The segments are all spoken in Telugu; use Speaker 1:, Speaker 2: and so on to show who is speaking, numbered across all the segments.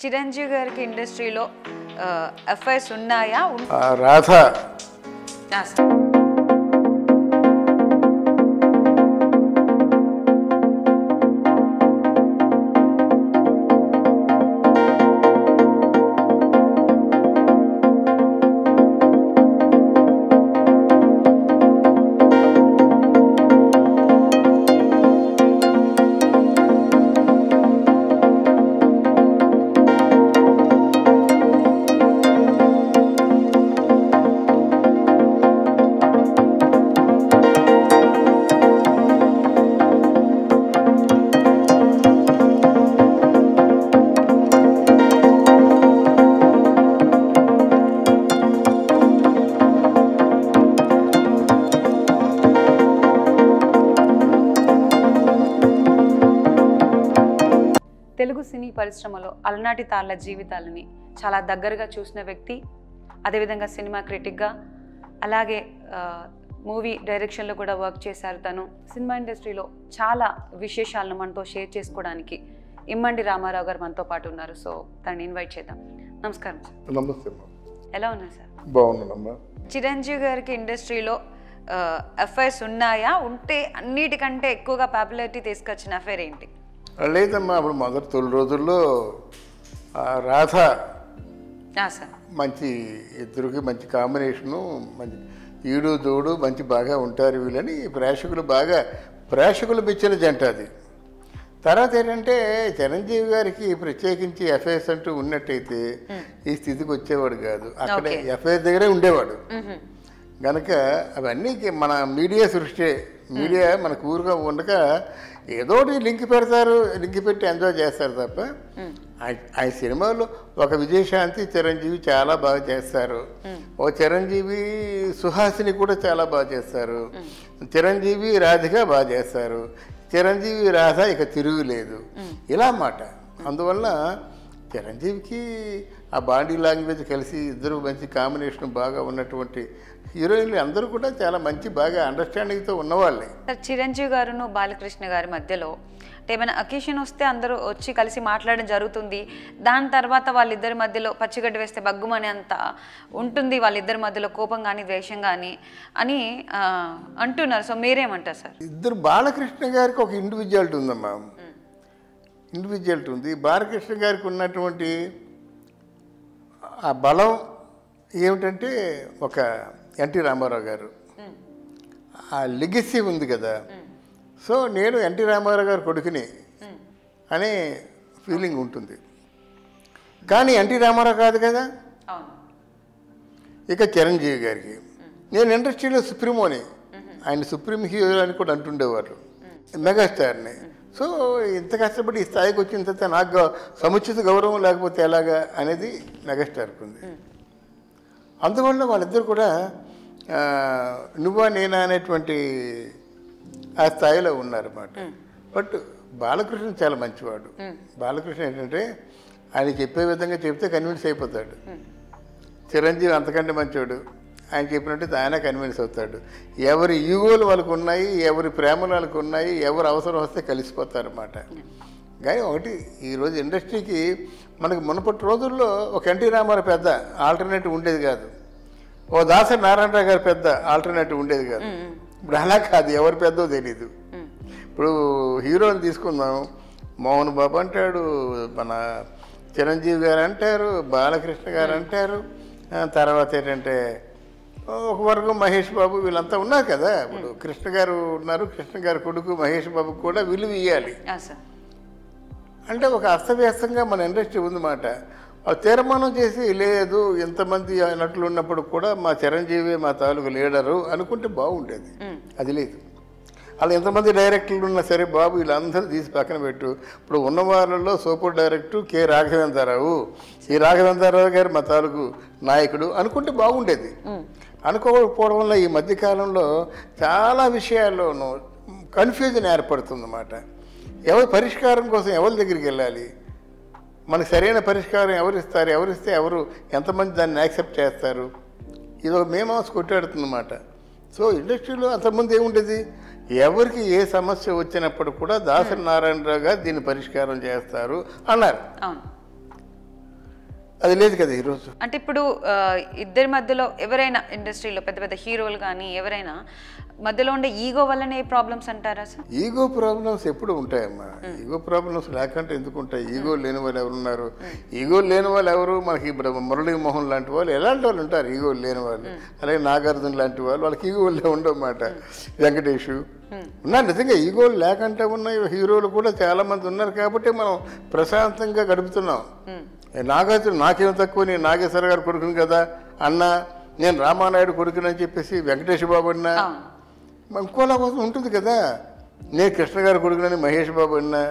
Speaker 1: చిరంజీవి గారికి ఇండస్ట్రీలో ఎఫ్ఐఎస్ ఉన్నాయా?
Speaker 2: రాధ
Speaker 1: తెలుగు సినీ పరిశ్రమలో అలనాటి తాళ్ళ జీవితాలని చాలా దగ్గరగా చూసిన వ్యక్తి, అదేవిధంగా సినిమా క్రిటిక్గా, అలాగే మూవీ డైరెక్షన్లో కూడా వర్క్ చేశారు. తను సినిమా ఇండస్ట్రీలో చాలా విశేషాలను మనతో షేర్ చేసుకోవడానికి ఇమ్మండి రామారావు గారు మనతో పాటు ఉన్నారు. సో తనని ఇన్వైట్ చేద్దాం. నమస్కారం సార్.
Speaker 2: నమస్తే.
Speaker 1: ఎలా ఉన్నారు సార్?
Speaker 2: బాగున్నానమ్మా.
Speaker 1: చిరంజీవి గారికి ఇండస్ట్రీలో ఎఫ్ఐఎస్ ఉన్నాయా? ఉంటే అన్నిటికంటే ఎక్కువగా పాపులారిటీ తీసుకొచ్చిన అఫైర్ ఏంటి?
Speaker 2: లేదమ్మా, అప్పుడు మొదటి తొలి రోజుల్లో రాధ మంచి ఇద్దరికి మంచి కాంబినేషను, మంచి ఈడు దోడు మంచి బాగా ఉంటారు వీళ్ళని ప్రేక్షకులు మెచ్చిన జంట అది. తర్వాత ఏంటంటే చిరంజీవి గారికి ప్రత్యేకించి ఎఫ్ఐఎస్ అంటూ ఉన్నట్టయితే ఈ స్థితికి వచ్చేవాడు కాదు. అక్కడే ఎఫ్ఐఆర్ దగ్గరే ఉండేవాడు కనుక అవన్నీ మన మీడియా సృష్టి. మీడియా మనకు ఊరుగా ఉండక ఏదోటి లింక్ పెట్టి ఎంజాయ్ చేస్తారు తప్ప ఆ సినిమాలో ఒక విజయశాంతి చిరంజీవి చాలా బాగా చేస్తారు. ఓ చిరంజీవి సుహాసిని కూడా చాలా బాగా చేస్తారు. చిరంజీవి రాధిక బాగా చేస్తారు. చిరంజీవి రాధ ఇక తిరుగులేదు ఇలా మాట. అందువల్ల చిరంజీవికి ఆ బాడీ లాంగ్వేజ్ కలిసి ఇద్దరు మంచి కాంబినేషన్ బాగా ఉన్నటువంటి హీరోయిన్లు అందరూ కూడా చాలా మంచి బాగా అండర్స్టాండింగ్తో ఉన్నవాళ్ళే.
Speaker 1: సార్, చిరంజీవి గారును బాలకృష్ణ గారి మధ్యలో ఏమైనా అకేషన్ వస్తే అందరూ వచ్చి కలిసి మాట్లాడడం జరుగుతుంది. దాని తర్వాత వాళ్ళిద్దరి మధ్యలో పచ్చిగడ్డ వేస్తే బగ్గుమని అంత ఉంటుంది, వాళ్ళిద్దరి మధ్యలో కోపం కానీ ద్వేషం కానీ అని అంటున్నారు. సో మీరేమంటారు సార్?
Speaker 2: ఇద్దరు బాలకృష్ణ గారికి ఒక ఇండివిజువాలిటీ ఉందమ్మా. ఇండివిజువాలిటీ ఉంది. బాలకృష్ణ గారికి ఉన్నటువంటి ఆ బలం ఏమిటంటే ఒక ఎన్టీ రామారావు గారు ఆ లెగసీ ఉంది కదా. సో నేను ఎన్టీ రామారావు గారు కొడుకుని అనే ఫీలింగ్ ఉంటుంది. కానీ ఎన్టీ రామారావు కాదు కదా. ఇక చిరంజీవి గారికి నేను ఇండస్ట్రీలో సుప్రీమోని, ఆయన సుప్రీం హీరో అని కూడా అంటుండేవారు, మెగాస్టార్ని. సో ఇంత కష్టపడి ఈ స్థాయికి వచ్చిన తర్వాత నాకు సముచిత గౌరవం లేకపోతే ఎలాగా అనేది మెగాస్టార్కి ఉంది. అందువల్ల వాళ్ళిద్దరు కూడా నువ్వా నేనా అనేటువంటి ఆ స్థాయిలో ఉన్నారన్నమాట. బట్ బాలకృష్ణ చాలా మంచివాడు. బాలకృష్ణ ఏంటంటే ఆయన చెప్పే విధంగా చెప్తే కన్విన్స్ అయిపోతాడు. చిరంజీవి అంతకంటే మంచివాడు. ఆయన చెప్పినట్టు ఆయన కన్విన్స్ అవుతాడు. ఎవరి ఈగోలు వాళ్ళకు ఉన్నాయి, ఎవరి ప్రేమలు వాళ్ళకు ఉన్నాయి, ఎవరు అవసరం వస్తే కలిసిపోతారన్నమాట. కానీ ఒకటి ఈరోజు ఇండస్ట్రీకి మనకు మునుపటి రోజుల్లో ఒక ఎన్టీ రామారావు పెద్ద ఆల్టర్నేటివ్ ఉండేది కాదు, ఓ దాసరి నారాయణరావు గారు పెద్ద ఆల్టర్నేటివ్ ఉండేది కాదు. ఇప్పుడు అలా కాదు, ఎవరు పెద్దో తెలీదు. ఇప్పుడు హీరోని తీసుకుందాం, మోహన్ బాబు అంటాడు, మన చిరంజీవి గారు అంటారు, బాలకృష్ణ గారు అంటారు, తర్వాత ఏంటంటే ఒక వర్గం మహేష్ బాబు, వీళ్ళంతా ఉన్నారు కదా. ఇప్పుడు కృష్ణ గారు ఉన్నారు, కృష్ణ గారి కొడుకు మహేష్ బాబుకి కూడా విలువ ఇవ్వాలి. అంటే ఒక అస్తవ్యస్తంగా మన ఇండస్ట్రీ ఉందన్నమాట. తీర్మానం చేసి లేదు ఎంతమంది నటులు ఉన్నప్పుడు కూడా మా చిరంజీవి మా తాలూకు లీడరు అనుకుంటే బాగుండేది. అది లేదు. అలా ఎంతమంది డైరెక్టర్లు ఉన్నా సరే బాబు వీళ్ళందరూ తీసి పక్కన పెట్టు. ఇప్పుడు ఉన్న వాళ్ళలో సూపర్ డైరెక్టర్ కె రాఘవేంద్రరావు, ఈ రాఘవేంద్రరావు గారు మా తాలూకు నాయకుడు అనుకుంటే బాగుండేది. అనుకోకపోవడం వల్ల ఈ మధ్యకాలంలో చాలా విషయాల్లోనూ కన్ఫ్యూజన్ ఏర్పడుతుందన్నమాట. ఎవరి పరిష్కారం కోసం ఎవరి దగ్గరికి వెళ్ళాలి, మనకు సరైన పరిష్కారం ఎవరిస్తే ఎవరు ఎంతమంది దాన్ని యాక్సెప్ట్ చేస్తారు, ఇది ఒక మేమాస్ కొట్టాడుతుందన్నమాట. సో ఇండస్ట్రీలో అంతకుముందు ఏముండేది, ఎవరికి ఏ సమస్య వచ్చినప్పుడు కూడా దాసరి నారాయణరావు గారు దీన్ని పరిష్కారం చేస్తారు అన్నారు. అది లేదు కదా ఈరోజు.
Speaker 1: అంటే ఇప్పుడు ఇద్దరి మధ్యలో ఎవరైనా ఇండస్ట్రీలో పెద్ద పెద్ద హీరోలు కానీ ఎవరైనా మధ్యలో ఉండే ఈగో వల్లనే ప్రాబ్లమ్స్ అంటారా సార్?
Speaker 2: ఈగో ప్రాబ్లమ్స్ ఎప్పుడు ఉంటాయమ్మా. ఈగో ప్రాబ్లమ్స్ లేకుంటే ఎందుకు ఉంటాయి? ఈగో లేని వాళ్ళు ఎవరున్నారు? ఈగో లేని వాళ్ళు ఎవరు? మనకి ఇప్పుడు మురళీమోహన్ లాంటి వాళ్ళు ఎలాంటి వాళ్ళు ఉంటారు ఈగో లేని వాళ్ళు. అలాగే నాగార్జున లాంటి వాళ్ళు, వాళ్ళకి ఈగోలే ఉండవన్నమాట. వెంకటేష్ ఉన్నారు. నిజంగా ఈగోలు లేకుండా ఉన్న హీరోలు కూడా చాలా మంది ఉన్నారు కాబట్టి మనం ప్రశాంతంగా గడుపుతున్నాం. నాగార్జున నాకేం తక్కువ, నేను నాగేశ్వర గారు కొడుకుని కదా అన్న, నేను రామానాయుడు కొడుకునని చెప్పేసి వెంకటేష్ బాబు అన్నా, ఇంకోలా కోసం ఉంటుంది కదా. నేను కృష్ణ గారు కొడుకునని మహేష్ బాబు అన్నా,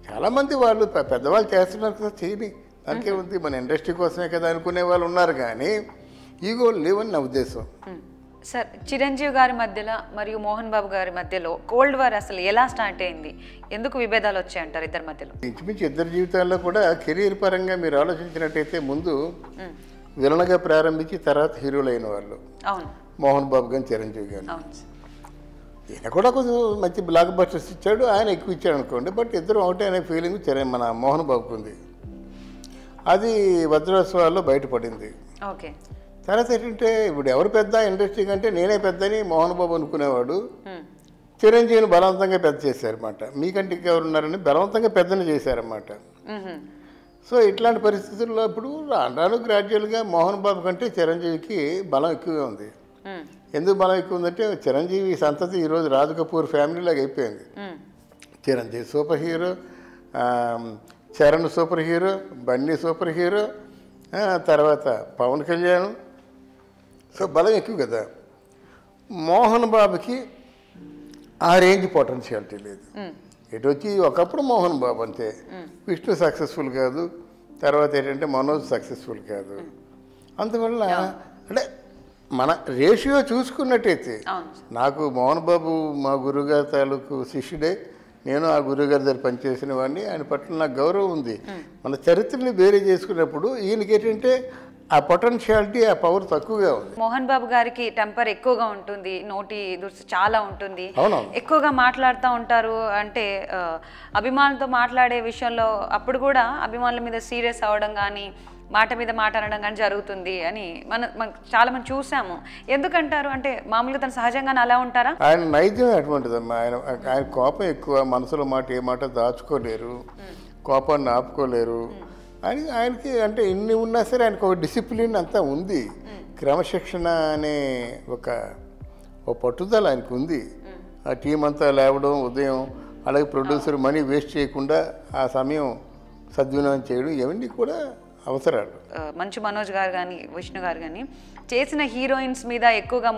Speaker 2: చాలామంది వాళ్ళు పెద్దవాళ్ళు చేస్తున్నారు కదా, చేయని దానికే ఉంది, మన ఇండస్ట్రీ కోసమే కదా అనుకునే వాళ్ళు ఉన్నారు. కానీ ఈగోలు లేవని నా ఉద్దేశం.
Speaker 1: సార్, చిరంజీవి గారి మధ్యలో మరియు మోహన్ బాబు గారి మధ్యలో కోల్డ్ వార్ అసలు ఎలా స్టార్ట్ అయింది? ఎందుకు విభేదాలు వచ్చాయంటారు ఇద్దరి మధ్యలో?
Speaker 2: ఇంచుమించు ఇద్దరి జీవితాల్లో కూడా కెరీర్ పరంగా మీరు ఆలోచించినట్టయితే ముందు విలన్గా ప్రారంభించి తర్వాత హీరోలు అయిన వాళ్ళు.
Speaker 1: అవును.
Speaker 2: మోహన్ బాబు కానీ చిరంజీవి కానీ. ఈయన కూడా కొంచెం మంచి బ్లాక్ బస్టర్స్ ఇచ్చాడు, ఆయన ఎక్కువ ఇచ్చాడు అనుకోండి. బట్ ఇద్దరు ఒకటే అనే ఫీలింగ్ మన మోహన్ బాబుకు ఉంది. అది వజ్రోత్సవాల్లో బయటపడింది.
Speaker 1: ఓకే.
Speaker 2: తర్వాత ఏంటంటే ఇప్పుడు ఎవరు పెద్ద ఇండస్ట్రీ కంటే నేనే పెద్దని మోహన్ బాబు అనుకునేవాడు. చిరంజీవిని బలవంతంగా పెద్ద చేశారన్నమాట. మీకంటే ఇంకెవరున్నారని బలవంతంగా పెద్దని చేశారన్నమాట. సో ఇట్లాంటి పరిస్థితుల్లో ఇప్పుడు రాను గ్రాడ్యువల్గా మోహన్ బాబు కంటే చిరంజీవికి బలం ఎక్కువగా ఉంది. ఎందుకు బలం ఎక్కువ ఉందంటే చిరంజీవి సంతతి ఈరోజు రాజ్ కపూర్ ఫ్యామిలీలాగా అయిపోయింది. Chiranjeevi super hero, Charan super hero, Bunny super hero, తర్వాత పవన్ కళ్యాణ్. సో బలం ఎక్కువ కదా. మోహన్ బాబుకి ఆ రేంజ్ పొటెన్షియాలిటీ లేదు. ఎటు వచ్చి ఒకప్పుడు మోహన్ బాబు అంతే, విష్ణు సక్సెస్ఫుల్ కాదు, తర్వాత ఏంటంటే మనోజ్ సక్సెస్ఫుల్ కాదు. అందువల్ల అంటే మన రేషియో చూసుకున్నట్టయితే నాకు మోహన్ బాబు మా గురుగారి తాలూకు శిష్యుడే, నేను ఆ గురుగారి దగ్గర పనిచేసిన వాడిని, ఆయన పట్ల నాకు గౌరవం ఉంది. మన చరిత్రని వేరే చేసుకున్నప్పుడు ఈయనకి ఏంటంటే ఆ పొటెన్షియాలిటీ, ఆ పవర్ తక్కువగా ఉంది.
Speaker 1: మోహన్ బాబు గారికి టెంపర్ ఎక్కువగా ఉంటుంది, నోటి దుర్సు చాలా ఉంటుంది,
Speaker 2: అవునవును,
Speaker 1: ఎక్కువగా మాట్లాడుతూ ఉంటారు. అంటే అభిమానులతో మాట్లాడే విషయంలో అప్పుడు కూడా అభిమానుల మీద సీరియస్ అవ్వడం కానీ మాట మీద మాట అనడం కానీ జరుగుతుంది అని మనం చాలా మంది చూసాము. ఎందుకంటారు? అంటే మామూలుగా తను సహజంగానే అలా ఉంటారా?
Speaker 2: ఆయన నైజం అటువంటిదమ్మా. ఆయన కోపం ఎక్కువ, మనసులో మాట ఏ మాట దాచుకోలేరు, కోపాన్ని ఆపుకోలేరు. ఆయనకి అంటే ఇన్ని ఉన్నా సరే ఆయనకు ఒక డిసిప్లిన్ అంతా ఉంది, క్రమశిక్షణ అనే ఒక పట్టుదల ఆయనకు ఉంది. ఆ టీం అంతా లేవడం ఉదయం, అలాగే ప్రొడ్యూసర్ మనీ వేస్ట్ చేయకుండా ఆ సమయం సద్వినియోగం చేయడం, ఇవన్నీ కూడా అవసరాలు.
Speaker 1: మంచు మనోజ్ గారు కానీ విష్ణు గారు కానీ చేసిన హీరోయిన్స్ మీద ఎక్కువగా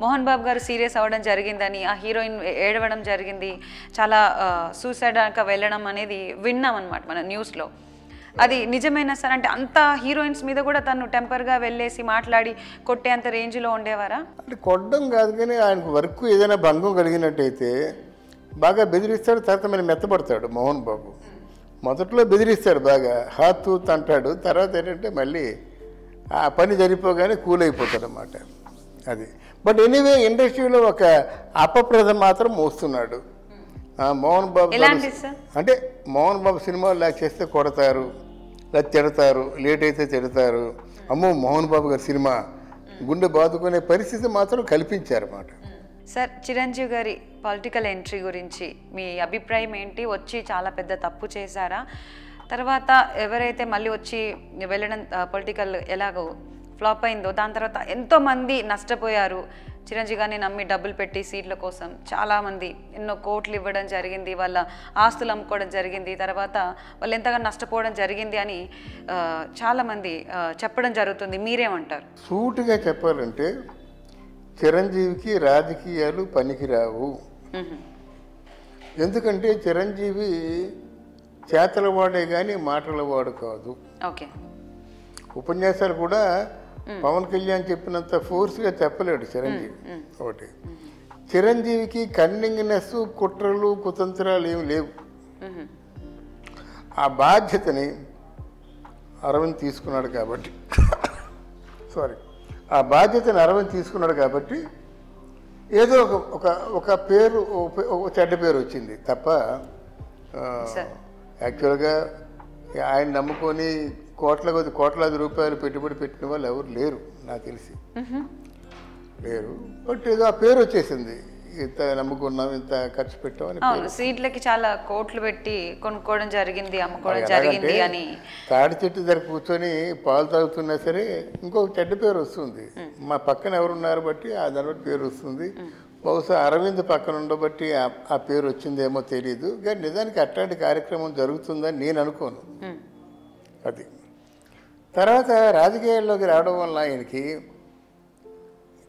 Speaker 1: మోహన్ బాబు గారు సీరియస్ అవ్వడం జరిగిందని, ఆ హీరోయిన్ ఏడవడం జరిగింది, చాలా సూసైడ్ దాకా వెళ్ళడం అనేది విన్నాం అనమాట మన న్యూస్లో. అది నిజమేనా సార్? అంటే అంత హీరోయిన్స్ మీద కూడా తను టెంపర్గా వెళ్ళేసి మాట్లాడి కొట్టే అంత రేంజ్లో ఉండేవారా?
Speaker 2: అంటే కొట్టడం కాదు, కానీ ఆయనకు వర్క్ ఏదైనా భంగం కలిగినట్టయితే బాగా బెదిరిస్తాడు, తర్వాత మరి మెత్తపడతాడు మోహన్ బాబు. మొదట్లో బెదిరిస్తాడు బాగా, హాత్ అంటాడు, తర్వాత ఏంటంటే మళ్ళీ ఆ పని జరిపోగానే కూల్ అయిపోతాడు అన్నమాట. అది. బట్ ఎనీవే ఇండస్ట్రీలో ఒక అపప్రదం మాత్రం మోస్తున్నాడు మోహన్ బాబు. అంటే మోహన్ బాబు సినిమాలు లాక్ చేస్తే కొడతారు, లేదా తిడతారు, లేట్ అయితే తిడతారు. అమ్మో మోహన్ బాబు గారి సినిమా గుండె బాదుకునే పరిస్థితి మాత్రం కల్పించారన్నమాట.
Speaker 1: సార్, చిరంజీవి గారి పొలిటికల్ ఎంట్రీ గురించి మీ అభిప్రాయం ఏంటి? వచ్చి చాలా పెద్ద తప్పు చేశారా? తర్వాత ఎవరైతే మళ్ళీ వచ్చి వెళ్ళడం పొలిటికల్ ఎలాగో ఫ్లాప్ అయిందో దాని తర్వాత ఎంతోమంది నష్టపోయారు. చిరంజీవి గారిని నమ్మి డబ్బులు పెట్టి సీట్ల కోసం చాలామంది ఎన్నో కోట్లు ఇవ్వడం జరిగింది, వాళ్ళ ఆస్తులు అమ్ముకోవడం జరిగింది, తర్వాత వాళ్ళు ఎంతగా నష్టపోవడం జరిగింది అని చాలామంది చెప్పడం జరుగుతుంది. మీరేమంటారు?
Speaker 2: సూటిగా చెప్పాలంటే చిరంజీవికి రాజకీయాలు పనికిరావు. ఎందుకంటే చిరంజీవి చేతల వాడే కానీ మాటల వాడు కాదు.
Speaker 1: ఓకే.
Speaker 2: ఉపన్యాసాలు కూడా పవన్ కళ్యాణ్ చెప్పినంత ఫోర్స్గా చెప్పలేడు చిరంజీవి. ఒకటి, చిరంజీవికి కన్నింగ్నెస్, కుట్రలు, కుతంత్రాలు ఏమి లేవు. ఆ బాధ్యతని అరవింద్ తీసుకున్నాడు కాబట్టి ఆ బాధ్యతని అరవింద్ తీసుకున్నాడు కాబట్టి ఏదో ఒక పేరు, ఒక చెడ్డ పేరు వచ్చింది తప్ప యాక్చువల్గా ఆయన నమ్ముకొని కోట్లాది రూపాయలు పెట్టుబడి పెట్టిన వాళ్ళు ఎవరు లేరు నాకు తెలిసి, లేరు. బట్ ఏదో ఆ పేరు వచ్చేసింది, ఇంత నమ్ముకున్నాం, ఇంత ఖర్చు పెట్టామని.
Speaker 1: అవును, సీట్లకి చాలా కోట్లు పెట్టి కొనుక్కోవడం జరిగింది, అమ్ముకోవడం జరిగింది అని.
Speaker 2: తాడి చెట్టు దగ్గర కూర్చొని పాలు తాగుతున్నా సరే ఇంకొక చెడ్డ పేరు వస్తుంది. మా పక్కన ఎవరున్నారు బట్టి దాన్ని బట్టి పేరు వస్తుంది. బహుశా అరవింద్ పక్కన ఉండబట్టి ఆ పేరు వచ్చిందేమో తెలియదు, కానీ నిజానికి అట్లాంటి కార్యక్రమం జరుగుతుందని నేను అనుకోను. అది తర్వాత రాజకీయాల్లోకి రావడం వల్ల ఆయనకి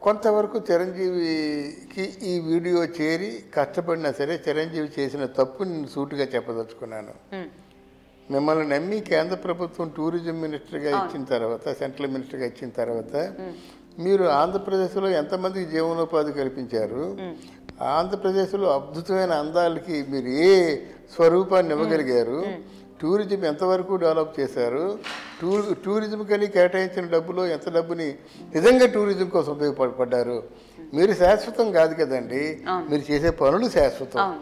Speaker 2: కొంతవరకు చిరంజీవికి ఈ వీడియో చేరి కష్టపడినా సరే చిరంజీవి చేసిన తప్పు నేను సూటిగా చెప్పదలుచుకున్నాను. మిమ్మల్ని నమ్మి కేంద్ర ప్రభుత్వం టూరిజం మినిస్టర్గా ఇచ్చిన తర్వాత, సెంట్రల్ మినిస్టర్గా ఇచ్చిన తర్వాత మీరు ఆంధ్రప్రదేశ్లో ఎంతమందికి జీవనోపాధి కల్పించారు, ఆంధ్రప్రదేశ్లో అద్భుతమైన అందాలకి మీరు ఏ స్వరూపాన్ని ఇవ్వగలిగారు, టూరిజం ఎంతవరకు డెవలప్ చేశారు, టూరిజం కానీ కేటాయించిన డబ్బులో ఎంత డబ్బుని నిజంగా టూరిజం కోసం ఉపయోగపడ్డారు. మీరు శాశ్వతం కాదు కదండి, మీరు చేసే పనులు శాశ్వతం,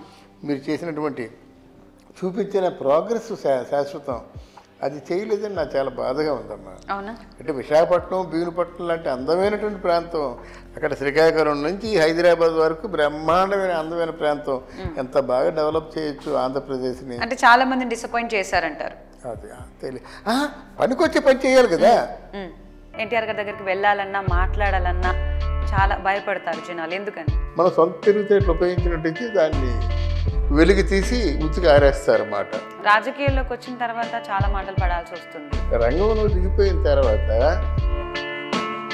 Speaker 2: మీరు చేసినటువంటి చూపించిన ప్రోగ్రెస్ శాశ్వతం. అది చేయలేదని నాకు చాలా బాధగా ఉందమ్మా. అంటే విశాఖపట్నం, భీమునిపట్నం లాంటి అందమైనటువంటి ప్రాంతం, అక్కడ శ్రీకాకుళం నుంచి హైదరాబాద్ వరకు బ్రహ్మాండమైన అందమైన ప్రాంతం, ఎంత బాగా డెవలప్ చేయొచ్చు ఆంధ్రప్రదేశ్ని.
Speaker 1: అంటే చాలా మంది డిసప్పాయింట్ చేశారంటారు.
Speaker 2: అది తెలియదు, పనికొచ్చే పని చేయాలి కదా.
Speaker 1: ఎన్టీఆర్ గారి దగ్గరికి వెళ్ళాలన్నా మాట్లాడాలన్నా చాలా భయపడతారు జనాలు, ఎందుకని?
Speaker 2: మన సొంత తెలివితేటలు ఉపయోగించినట్టయితే దాన్ని వెలికి తీసి ఉతికి ఆరేస్తారన్నమాట.
Speaker 1: రాజకీయాల్లోకి వచ్చిన తర్వాత చాలా మాటలు పడాల్సి వస్తుంది.
Speaker 2: రంగంలో దిగిపోయిన తర్వాత